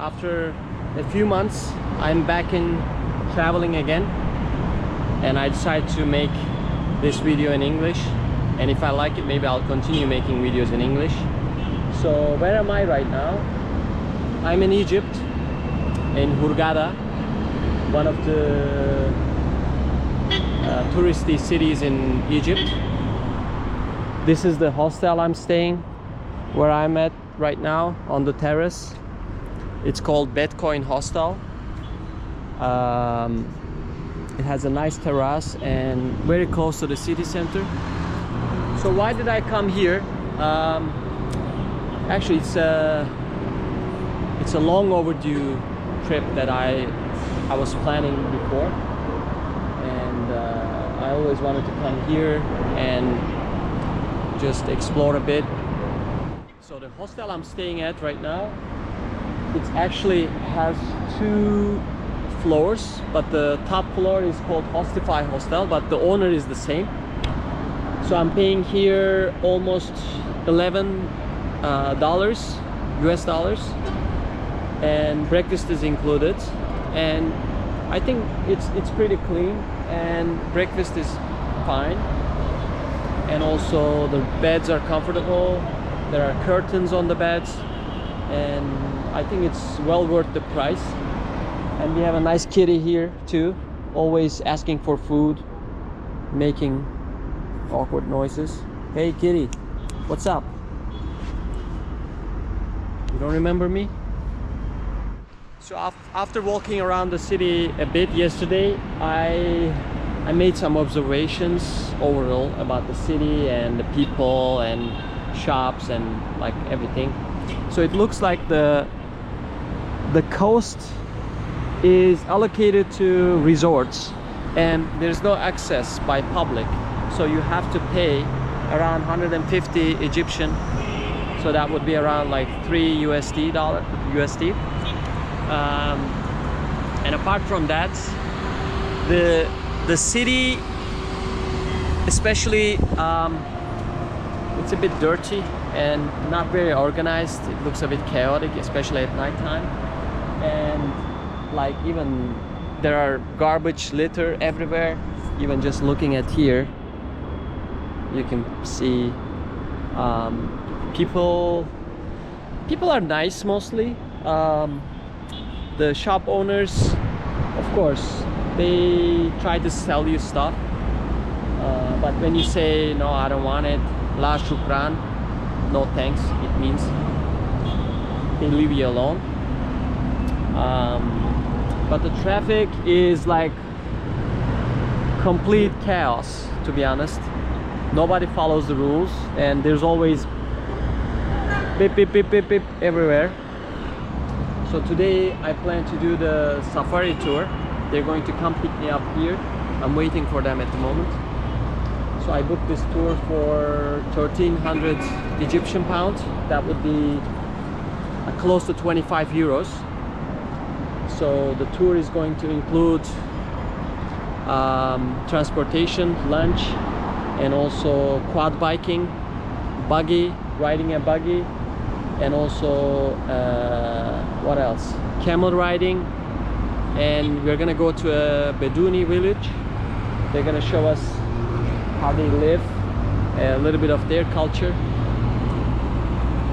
after a few months I'm back in traveling again, and I decided to make this video in English, and if I like it, maybe I'll continue making videos in English. So where am I right now? I'm in Egypt, in Hurghada, one of the touristy cities in Egypt. This is the hostel I'm staying, where I'm at right now on the terrace. It's called Bitcoin Hostel. It has a nice terrace and very close to the city center. So why did I come here? Actually, it's a long overdue trip that I was planning before, and I always wanted to come here and just explore a bit. So the hostel I'm staying at right now, it actually has 2 floors, but the top floor is called Hostify Hostel, but the owner is the same. So I'm paying here almost $11 US dollars, and breakfast is included, and I think it's pretty clean and breakfast is fine, and also the beds are comfortable. There are curtains on the beds, and I think it's well worth the price. And we have a nice kitty here too, always asking for food, making awkward noises. Hey kitty, what's up? You don't remember me? So after walking around the city a bit yesterday, I made some observations overall about the city and the people and shops and like everything. So it looks like the coast is allocated to resorts, and there's no access by public, so you have to pay around 150 Egyptian, so that would be around like $3 USD. And apart from that, the city, especially, it's a bit dirty and not very organized. It looks a bit chaotic, especially at nighttime, and like even there are garbage litter everywhere. Even just looking at here, you can see people are nice mostly. The shop owners, of course, they try to sell you stuff, but when you say no, I don't want it, la shukran, no thanks, it means they leave you alone. But the traffic is like complete chaos, to be honest. Nobody follows the rules, and there's always beep beep beep beep beep everywhere. So today I plan to do the safari tour. They're going to come pick me up here. I'm waiting for them at the moment. So I booked this tour for 1,300 Egyptian pounds. That would be close to 25 euros. So the tour is going to include transportation, lunch, and also quad biking, buggy, riding a buggy, and also what else? Camel riding. And we're gonna go to a Bedouini village. They're gonna show us how they live, a little bit of their culture.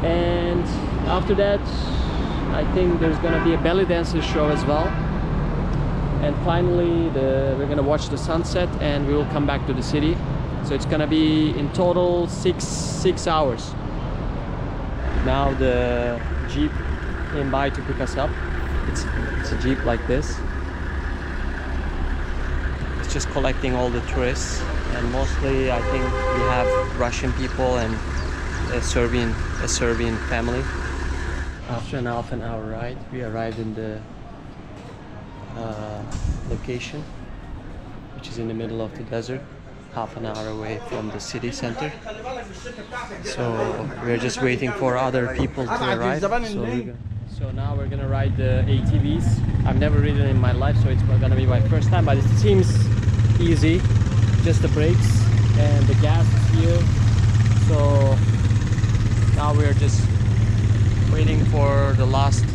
And after that, I think there's gonna be a belly dancer show as well. And finally, we're gonna watch the sunset, and we will come back to the city. So it's gonna be in total six hours. Now the Jeep came by to pick us up. It's a Jeep like this. It's just collecting all the tourists, and mostly I think we have Russian people and a Serbian family. After an half an hour ride, we arrived in the location, which is in the middle of the desert, half an hour away from the city center. So we're just waiting for other people to arrive. So now we're gonna ride the ATVs. I've never ridden in my life, so it's gonna be my first time, but it seems easy. Just the brakes and the gas is here. So now we're just waiting for the last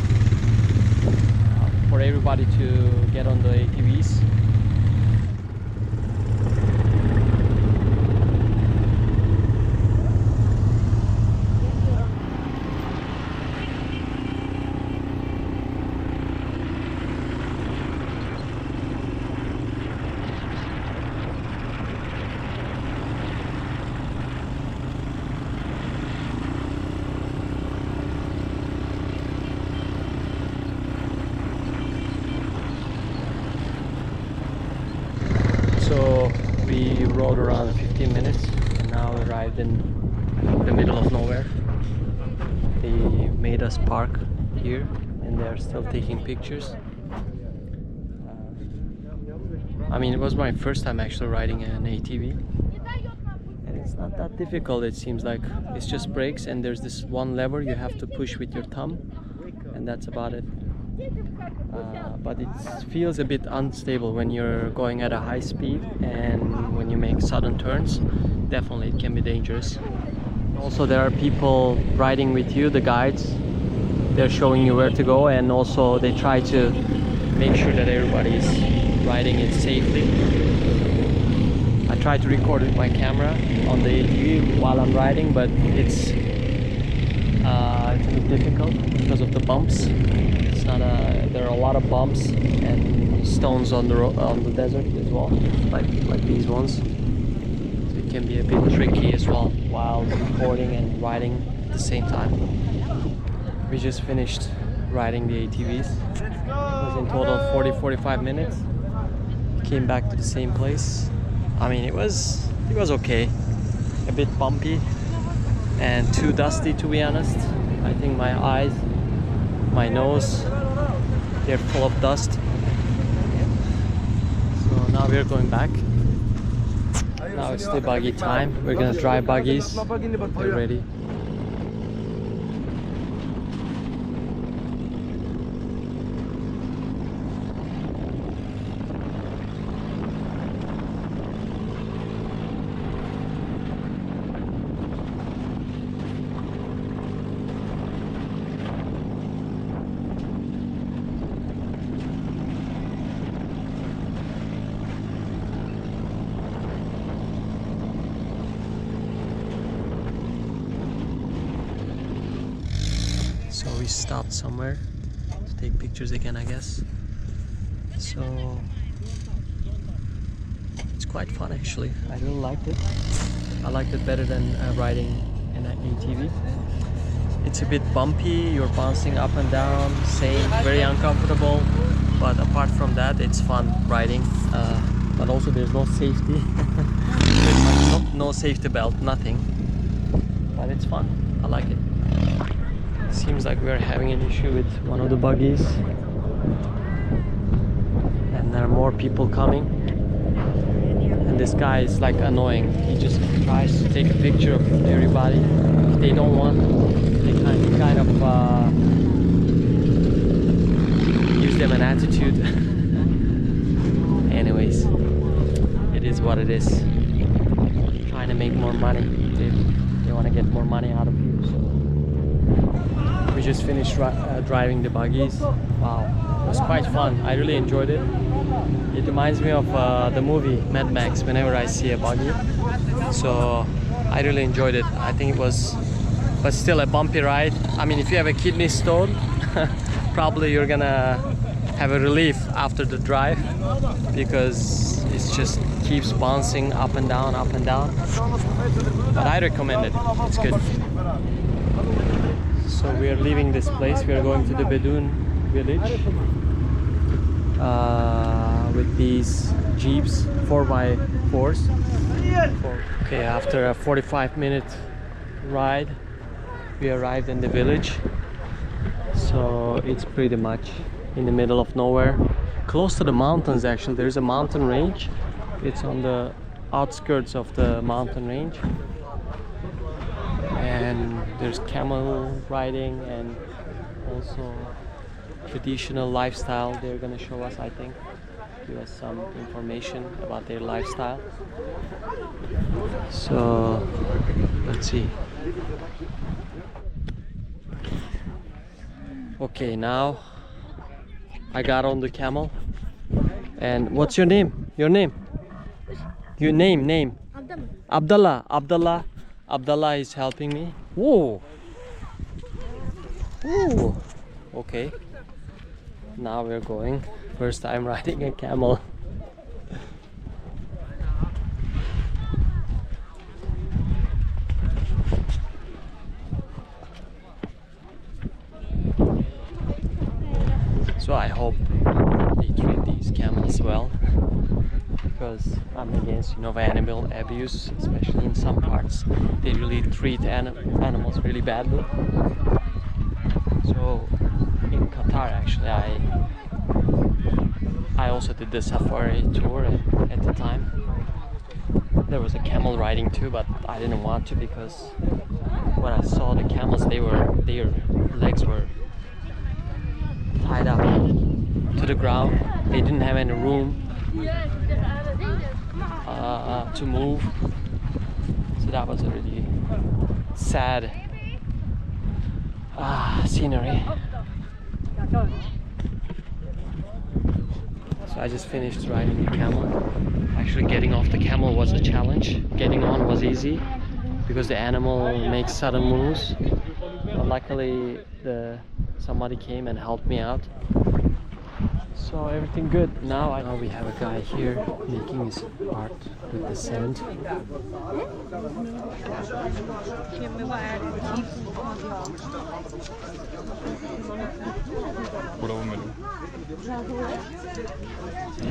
for everybody to get on the ATVs. So we rode around 15 minutes and now arrived in the middle of nowhere. They made us park here and they're still taking pictures. I mean, it was my first time actually riding an ATV. And it's not that difficult, it seems like. It's just brakes and there's this one lever you have to push with your thumb, and that's about it. But it feels a bit unstable when you're going at a high speed, and when you make sudden turns, definitely it can be dangerous. Also, there are people riding with you, the guides. They're showing you where to go, and also they try to make sure that everybody is riding it safely. I try to record with my camera on the ATV while I'm riding, but it's a bit difficult because of the bumps. It's not there are a lot of bumps and stones on the desert as well, like these ones. So it can be a bit tricky as well while recording and riding at the same time. We just finished riding the ATVs. It was in total 40-45 minutes. Came back to the same place. I mean, it was okay. A bit bumpy and too dusty, to be honest. I think my eyes, my nose, they're full of dust. So now we're going back. Now it's the buggy time. We're gonna drive buggies. We're ready. So we stopped somewhere to take pictures again, I guess. So it's quite fun actually. I really liked it. I liked it better than riding an ATV. It's a bit bumpy, you're bouncing up and down, same, very uncomfortable. But apart from that, it's fun riding. But also there's no safety. There's no safety belt, nothing. But it's fun. I like it. Seems like we're having an issue with one of the buggies, and there are more people coming, and this guy is like annoying. He just tries to take a picture of everybody. If they don't want, they kind of gives them an attitude. Anyways, it is what it is. Trying to make more money. They want to get more money out of you. So we just finished driving the buggies. Wow, it was quite fun. I really enjoyed it. It reminds me of the movie Mad Max whenever I see a buggy. So I really enjoyed it. I think it was, but still a bumpy ride. I mean, if you have a kidney stone, probably you're gonna have a relief after the drive, because it just keeps bouncing up and down, up and down. But I recommend it. It's good. So we are leaving this place. We are going to the Bedouin village with these jeeps, 4x4s. Okay, after a 45-minute ride, we arrived in the village. So it's pretty much in the middle of nowhere, close to the mountains. Actually, there's a mountain range. It's on the outskirts of the mountain range. And there's camel riding and also traditional lifestyle. They're gonna show us, I think, give us some information about their lifestyle. So let's see. Okay, now I got on the camel. And what's your name? Your name? Your name? Abdullah. Abdullah is helping me. Whoa. Ooh. Okay. Now we're going. First time riding a camel. So I hope they treat these camels well, because I'm against, animal abuse, especially in some parts. They really treat animals really badly. So in Qatar, actually, I also did the safari tour, and at the time there was a camel riding too, but I didn't want to, because when I saw the camels, their legs were tied up to the ground. They didn't have any room to move, so that was a really sad scenery. So I just finished riding the camel. Actually, getting off the camel was a challenge. Getting on was easy because the animal makes sudden moves. But luckily somebody came and helped me out. So everything good. Now we have a guy here making his art with the sand.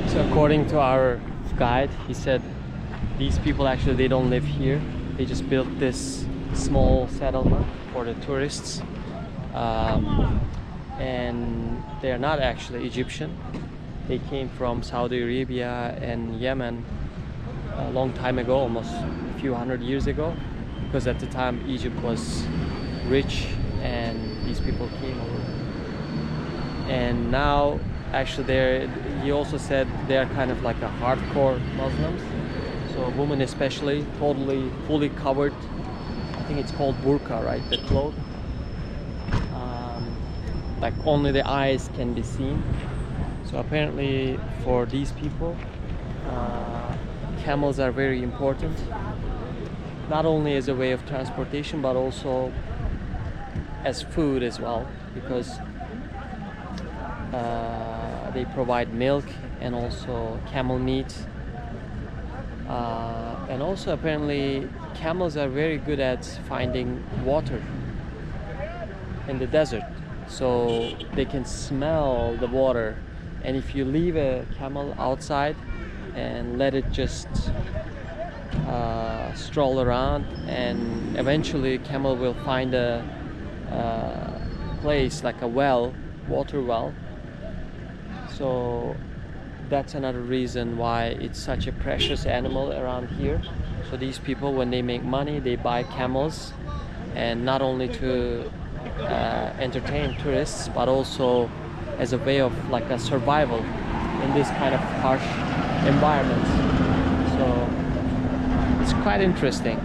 So according to our guide, he said these people actually, they don't live here. They just built this small settlement for the tourists. And they are not actually Egyptian. They came from Saudi Arabia and Yemen a long time ago, almost a few hundred years ago, because at the time Egypt was rich and these people came over. And now actually he also said they are kind of like a hardcore Muslims. So women especially, totally fully covered. I think it's called burqa, right? The cloth. Like only the eyes can be seen. So apparently for these people, camels are very important, not only as a way of transportation but also as food as well, because they provide milk and also camel meat, and also apparently camels are very good at finding water in the desert. So they can smell the water, and if you leave a camel outside and let it just stroll around, and eventually camel will find a place like a well, water well. So that's another reason why it's such a precious animal around here. So these people, when they make money, they buy camels, and not only to entertain tourists, but also as a way of like a survival in this kind of harsh environment. So it's quite interesting.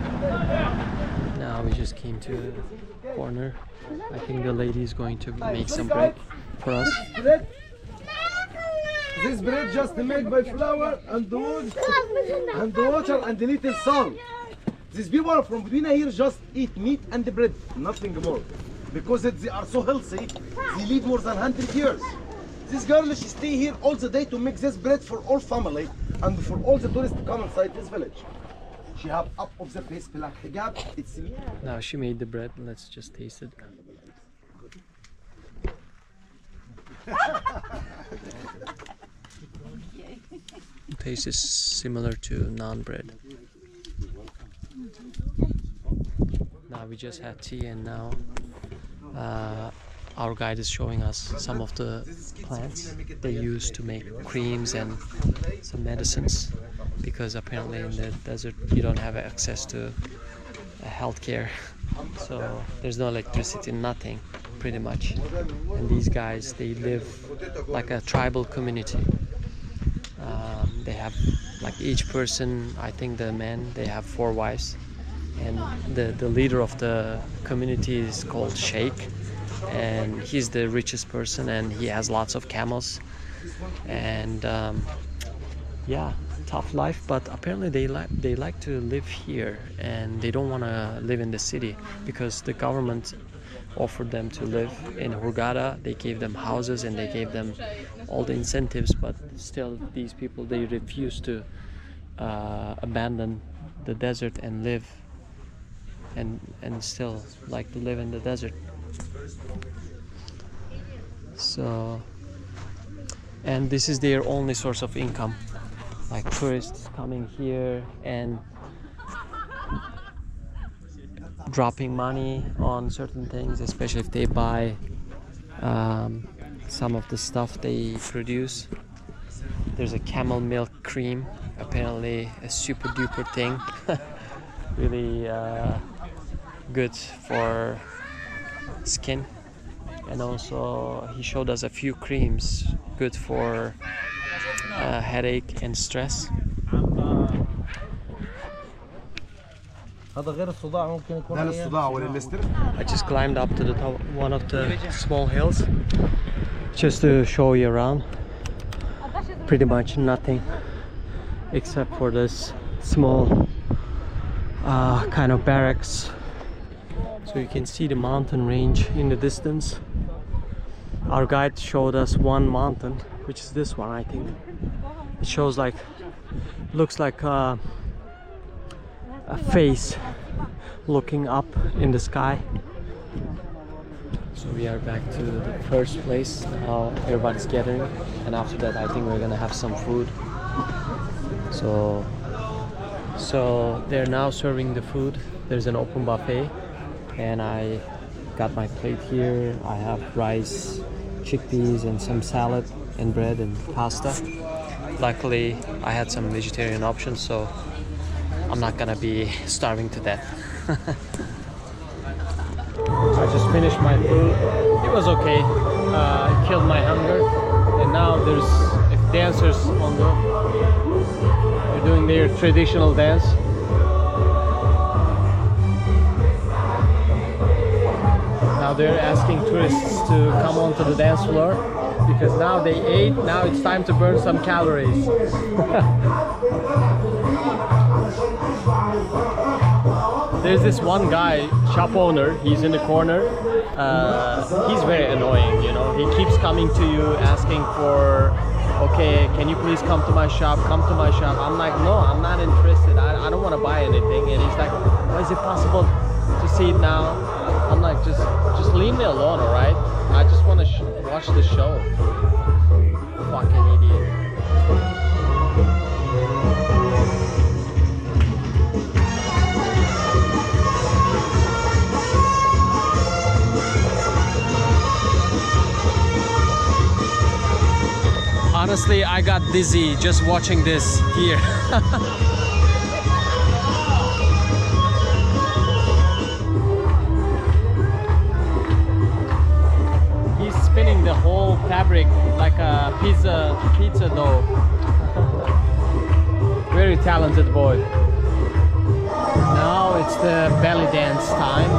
Now we just came to a corner. I think the lady is going to make some bread for us. This bread just made by flour and wood and water and a little salt. These people from Medina here just eat meat and bread, nothing more. Because they are so healthy, they live more than 100 years. This girl, she stay here all the day to make this bread for all family and for all the tourists to come inside this village. She have up of the face black hijab. It's now she made the bread. Let's just taste it. Taste is similar to naan bread. Now we just had tea, and now our guide is showing us some of the plants they use to make creams and some medicines, because apparently in the desert you don't have access to healthcare, so there's no electricity, nothing pretty much. And these guys, they live like a tribal community. They have like each person, I think the men, they have 4 wives, and the leader of the community is called Sheikh. and he's the richest person, and he has lots of camels. And yeah, tough life, but apparently they like to live here, and they don't want to live in the city because the government offered them to live in Hurghada. They gave them houses and they gave them all the incentives, but still these people, they refuse to abandon the desert and live and still like to live in the desert. So, and this is their only source of income, like tourists coming here and dropping money on certain things, especially if they buy some of the stuff they produce. There's a camel milk cream, apparently a super duper thing. Really good for skin. And also he showed us a few creams good for headache and stress. I just climbed up to the top, one of the small hills, just to show you around. Pretty much nothing except for this small kind of barracks. So you can see the mountain range in the distance. Our guide showed us one mountain, which is this one, I think. It shows like, looks like a face looking up in the sky. So we are back to the first place. Now everybody's gathering, and after that I think we're gonna have some food. So they're now serving the food. There's an open buffet, and I got my plate here. I have rice, chickpeas, and some salad and bread and pasta. Luckily I had some vegetarian options, so I'm not gonna be starving to death. I just finished my food. It was okay. It killed my hunger. And now there's dancers on they're doing their traditional dance. Now they're asking tourists to come onto the dance floor because now they ate. Now it's time to burn some calories. There's this one guy, shop owner, he's in the corner. He's very annoying, you know. He keeps coming to you asking for, okay, can you please come to my shop, come to my shop. I'm like, no, I'm not interested. I don't want to buy anything. And he's like, well, is it possible to see it now? I'm like, just leave me alone, all right? I just want to watch the show. Fucking idiot. Honestly, I got dizzy just watching this here. He's spinning the whole fabric like a pizza dough. Very talented boy. Now it's the belly dance time.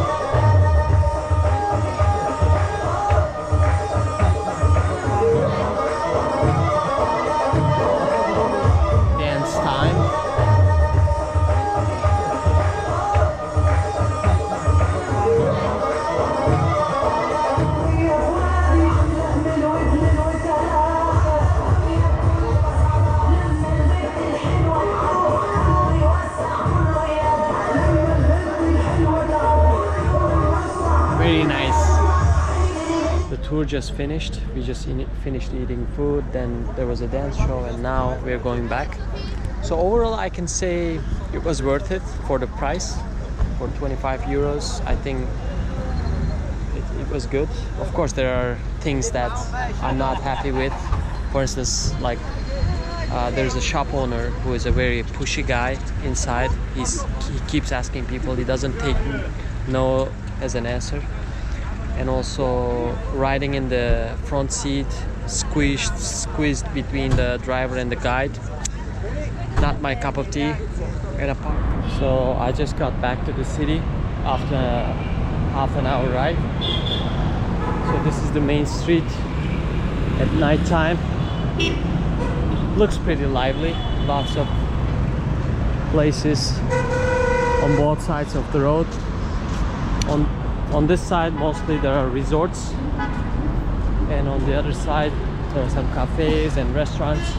Very nice. The tour just finished. We just finished eating food, then there was a dance show, and now we're going back. So overall I can say it was worth it for the price. For 25 euros, I think it was good. Of course there are things that I'm not happy with. For instance, like there's a shop owner who is a very pushy guy inside. He keeps asking people. He doesn't take no as an answer. And also riding in the front seat, squeezed between the driver and the guide. Not my cup of tea. So I just got back to the city after half an hour ride. So this is the main street at night time. Looks pretty lively. Lots of places on both sides of the road. On this side mostly there are resorts, and on the other side there are some cafes and restaurants.